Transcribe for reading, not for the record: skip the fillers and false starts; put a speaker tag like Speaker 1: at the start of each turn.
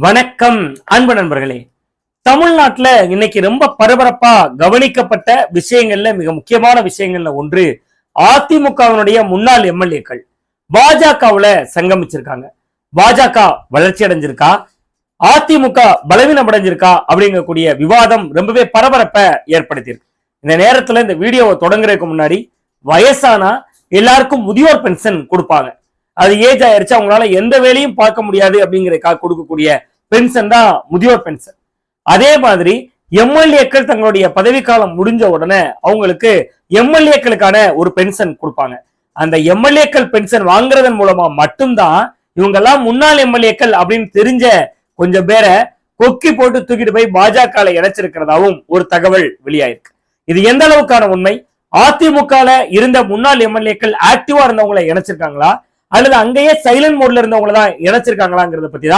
Speaker 1: வணக்கம் அன்பு நண்பர்களே. தமிழ்நாட்டுல இன்னைக்கு ரொம்ப பரபரப்பா கவனிக்கப்பட்ட விஷயங்கள்ல மிக முக்கியமான விஷயங்கள்ல ஒன்று அதிமுகவினுடைய முன்னாள் எம்எல்ஏக்கள் பாஜகவுல சங்கமிச்சிருக்காங்க. பாஜக வளர்ச்சி அடைஞ்சிருக்கா, அதிமுக பலவீனம் அடைஞ்சிருக்கா அப்படிங்கக்கூடிய விவாதம் ரொம்பவே பரபரப்பை ஏற்படுத்தியிருக்கு. இந்த நேரத்துல இந்த வீடியோவை தொடங்குறதுக்கு முன்னாடி வயசானா எல்லாருக்கும் முதியோர் பென்ஷன் கொடுப்பாங்க. அது ஏஜ் ஆயிருச்சு, அவங்களால எந்த வேலையும் பார்க்க முடியாது அப்படிங்கிறதுக்காக கொடுக்கக்கூடிய பென்ஷன் தான் முதியோர் பென்ஷன். அதே மாதிரி எம்எல்ஏக்கள் தங்களுடைய பதவிக்காலம் முடிஞ்ச உடனே அவங்களுக்கு எம்எல்ஏக்களுக்கான ஒரு பென்ஷன் கொடுப்பாங்க. அந்த எம்எல்ஏக்கள் பென்ஷன் வாங்குறதன் மூலமா மட்டும்தான் இவங்கெல்லாம் முன்னாள் எம்எல்ஏக்கள் அப்படின்னு தெரிஞ்ச கொஞ்சம் பேரை கொக்கி போட்டு தூக்கிட்டு போய் பாஜக இணைச்சிருக்கிறதாவும் ஒரு தகவல் வெளியாயிருக்கு. இது எந்த அளவுக்கான உண்மை? அதிமுக இருந்த முன்னாள் எம்எல்ஏக்கள் ஆக்டிவா இருந்தவங்களை இணைச்சிருக்காங்களா அல்லது அங்கேயே சைலண்ட் மோட்ல இருந்தவங்களை தான் இணைச்சிருக்காங்களாங்கிறத பத்தி தான்